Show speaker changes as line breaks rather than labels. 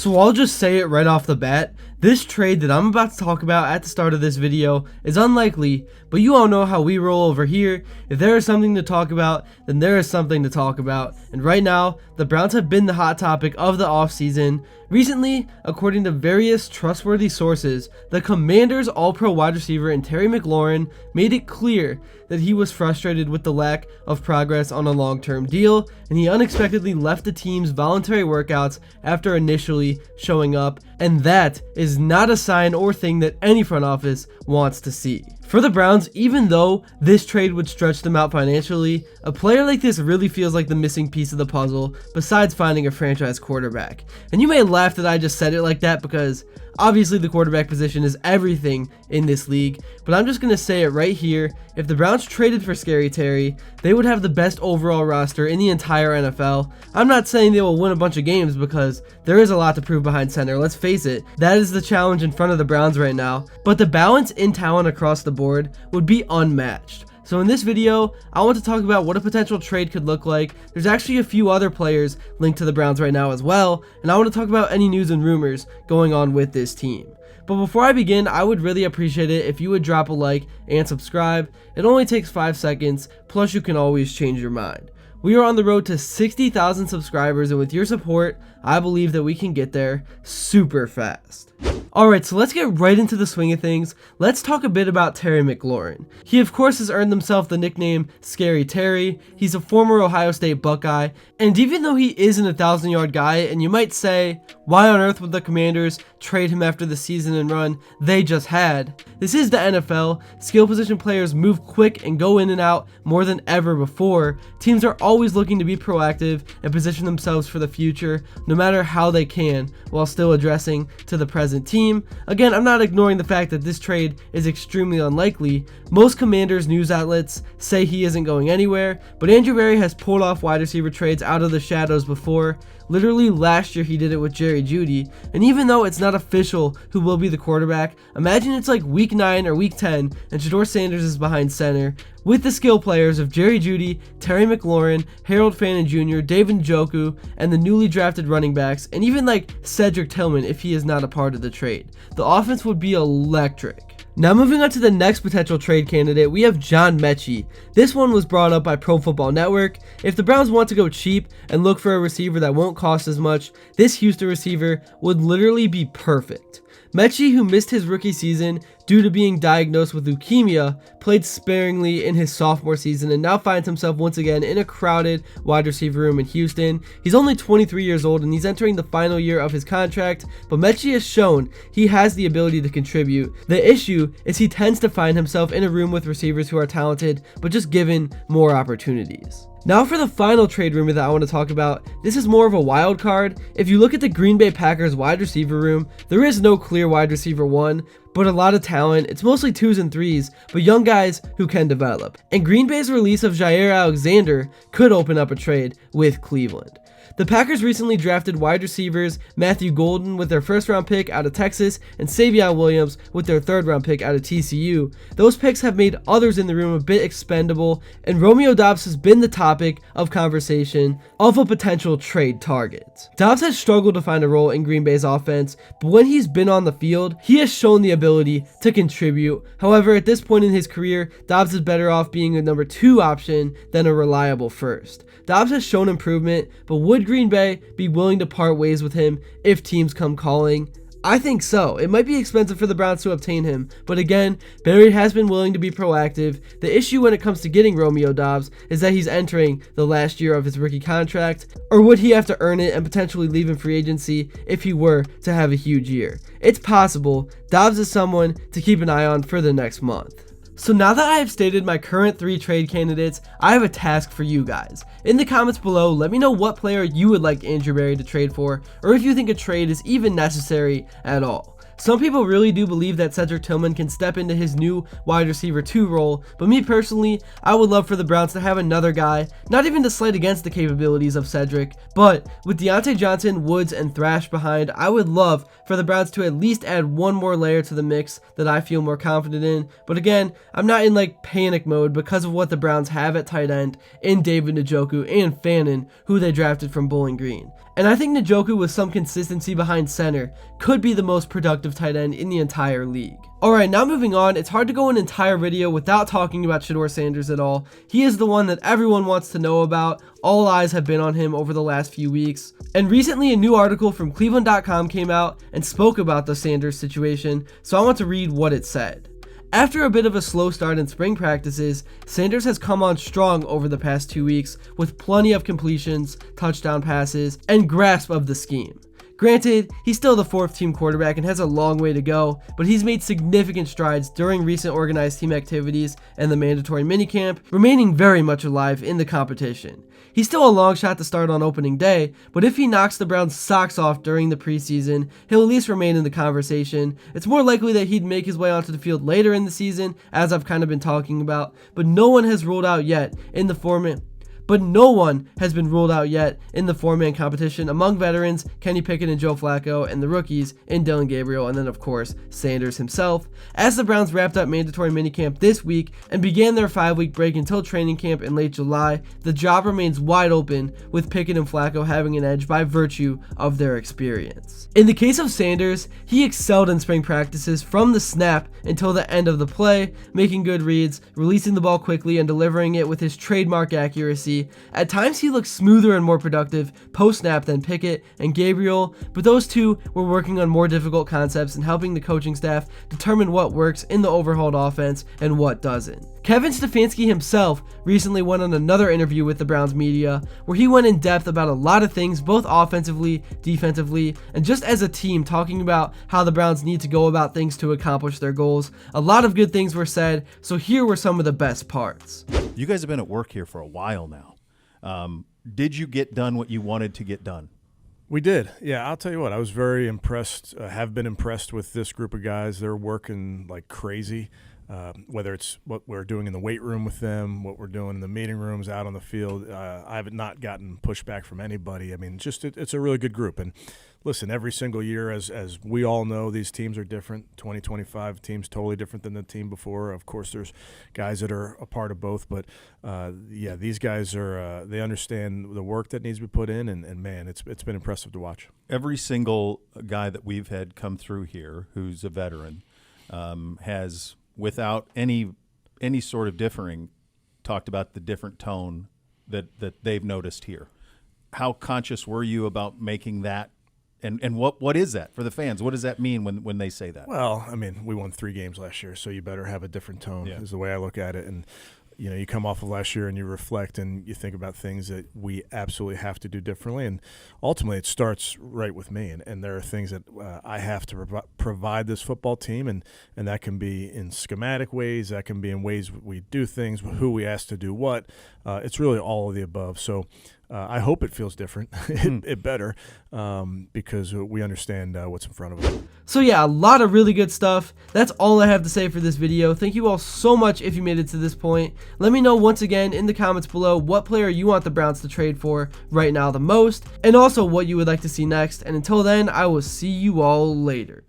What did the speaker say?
So I'll just say it right off the bat. This trade that I'm about to talk about at the start of this video is unlikely, but you all know how we roll over here. If there is something to talk about, then there is something to talk about. And right now, the Browns have been the hot topic of the offseason. Recently, according to various trustworthy sources, the Commanders' all-pro wide receiver and Terry Mclaurin made it clear that he was frustrated with the lack of progress on a long-term deal, and he unexpectedly left the team's voluntary workouts after initially showing up, and that is not a sign or thing that any front office wants to see. For the Browns, even though this trade would stretch them out financially, a player like this really feels like the missing piece of the puzzle besides finding a franchise quarterback. And you may laugh that I just said it like that because obviously the quarterback position is everything in this league, but I'm just going to say it right here. If the Browns traded for Scary Terry, they would have the best overall roster in the entire NFL. I'm not saying they will win a bunch of games because there is a lot to prove behind center. Let's face it, that is the challenge in front of the Browns right now. But the balance in talent across the board would be unmatched. So in this video, I want to talk about what a potential trade could look like. There's actually a few other players linked to the Browns right now as well, and I want to talk about any news and rumors going on with this team. But before I begin, I would really appreciate it if you would drop a like and subscribe. It only takes 5 seconds, plus you can always change your mind. We are on the road to 60,000 subscribers, and with your support, I believe that we can get there super fast. Alright, so let's get right into the swing of things. Let's talk a bit about Terry Mclaurin. He of course has earned himself the nickname Scary Terry. He's a former Ohio State Buckeye, and even though he isn't a 1,000-yard guy, and you might say, why on earth would the Commanders trade him after the season and run they just had? This is the NFL. Skill position players move quick and go in and out more than ever before. Teams are always looking to be proactive and position themselves for the future, no matter how they can, while still addressing to the present team. Again, I'm not ignoring the fact that this trade is extremely unlikely. Most Commanders news outlets say he isn't going anywhere, but Andrew Berry has pulled off wide receiver trades out of the shadows before. Literally last year he did it with Jerry Jeudy, and even though it's not official who will be the quarterback, imagine it's like week 9 or week 10 and Shador Sanders is behind center with the skill players of Jerry Jeudy, Terry Mclaurin, Harold Fannin Jr., David Njoku, and the newly drafted running backs, and even like Cedric Tillman if he is not a part of the trade. The offense would be electric. Now moving on to the next potential trade candidate, we have John Metchie. This one was brought up by Pro Football Network. If the Browns want to go cheap and look for a receiver that won't cost as much, this Houston receiver would literally be perfect. Metchie, who missed his rookie season due to being diagnosed with leukemia, played sparingly in his sophomore season and now finds himself once again in a crowded wide receiver room in Houston. He's only 23 years old and he's entering the final year of his contract, but Metchie has shown he has the ability to contribute. The issue is he tends to find himself in a room with receivers who are talented, but just given more opportunities. Now for the final trade rumor that I want to talk about. This is more of a wild card. If you look at the Green Bay Packers wide receiver room, there is no clear wide receiver 1, but a lot of talent. It's mostly 2s and 3s, but young guys who can develop. And Green Bay's release of Jair Alexander could open up a trade with Cleveland. The Packers recently drafted wide receivers Matthew Golden with their 1st round pick out of Texas and Savion Williams with their 3rd round pick out of TCU. Those picks have made others in the room a bit expendable, and Romeo Doubs has been the topic of conversation of a potential trade target. Doubs has struggled to find a role in Green Bay's offense, but when he's been on the field, he has shown the ability to contribute. However, at this point in his career, Doubs is better off being a number 2 option than a reliable 1st. Doubs has shown improvement, but would Green Bay be willing to part ways with him if teams come calling? I think so. It might be expensive for the Browns to obtain him, but again, Berry has been willing to be proactive. The issue when it comes to getting Romeo Doubs is that he's entering the last year of his rookie contract, or would he have to earn it and potentially leave in free agency if he were to have a huge year? It's possible. Doubs is someone to keep an eye on for the next month. So now that I have stated my current 3 trade candidates, I have a task for you guys. In the comments below, let me know what player you would like Andrew Berry to trade for, or if you think a trade is even necessary at all. Some people really do believe that Cedric Tillman can step into his new wide receiver 2 role, but me personally, I would love for the Browns to have another guy, not even to slight against the capabilities of Cedric, but with Deontay Johnson, Woods, and Thrash behind, I would love for the Browns to at least add one more layer to the mix that I feel more confident in. But again, I'm not in like panic mode because of what the Browns have at tight end in David Njoku and Fannin, who they drafted from Bowling Green. And I think Njoku with some consistency behind center could be the most productive tight end in the entire league. Alright, now moving on, it's hard to go an entire video without talking about Shador Sanders at all. He is the one that everyone wants to know about. All eyes have been on him over the last few weeks. And recently a new article from Cleveland.com came out and spoke about the Sanders situation, so I want to read what it said. After a bit of a slow start in spring practices, Sanders has come on strong over the past 2 weeks with plenty of completions, touchdown passes, and grasp of the scheme. Granted, he's still the 4th team quarterback and has a long way to go, but he's made significant strides during recent organized team activities and the mandatory minicamp, remaining very much alive in the competition. He's still a long shot to start on opening day, but if he knocks the Browns' socks off during the preseason, he'll at least remain in the conversation. It's more likely that he'd make his way onto the field later in the season, as I've kind of been talking about, but no one has ruled out yet in the format. But no one has been ruled out yet in the 4-man competition among veterans, Kenny Pickett and Joe Flacco, and the rookies in Dillon Gabriel, and then of course Sanders himself. As the Browns wrapped up mandatory minicamp this week and began their 5-week break until training camp in late July, the job remains wide open, with Pickett and Flacco having an edge by virtue of their experience. In the case of Sanders, he excelled in spring practices from the snap until the end of the play, making good reads, releasing the ball quickly, and delivering it with his trademark accuracy. At times he looked smoother and more productive post-snap than Pickett and Gabriel, but those two were working on more difficult concepts and helping the coaching staff determine what works in the overhauled offense and what doesn't. Kevin Stefanski himself recently went on another interview with the Browns media where he went in depth about a lot of things, both offensively, defensively, and just as a team, talking about how the Browns need to go about things to accomplish their goals. A lot of good things were said, so here were some of the best parts.
You guys have been at work here for a while now. Did you get done what you wanted to get done?
We did. Yeah, I'll tell you what, I was very impressed, have been impressed with this group of guys. They're working like crazy, whether it's what we're doing in the weight room with them, what we're doing in the meeting rooms, out on the field. I have not gotten pushback from anybody. I mean, just it's a really good group. And listen, every single year, as we all know, these teams are different. 2025 team's totally different than the team before. Of course, there's guys that are a part of both, but yeah, these guys are they understand the work that needs to be put in, and man, it's been impressive to watch.
Every single guy that we've had come through here who's a veteran has, without any sort of differing, talked about the different tone that they've noticed here. How conscious were you about making that? And what is that for the fans? What does that mean when they say that?
Well, I mean, we won 3 games last year, so you better have a different tone, is the way I look at it. And, you know, you come off of last year and you reflect and you think about things that we absolutely have to do differently. And ultimately it starts right with me. And there are things that I have to provide this football team, and that can be in schematic ways, that can be in ways we do things, who we ask to do what. It's really all of the above. So I hope it feels different. It better, because we understand what's in front of us.
So yeah, a lot of really good stuff. That's all I have to say for this video. Thank you all so much if you made it to this point. Let me know once again in the comments below what player you want the Browns to trade for right now the most, and also what you would like to see next. And until then, I will see you all later.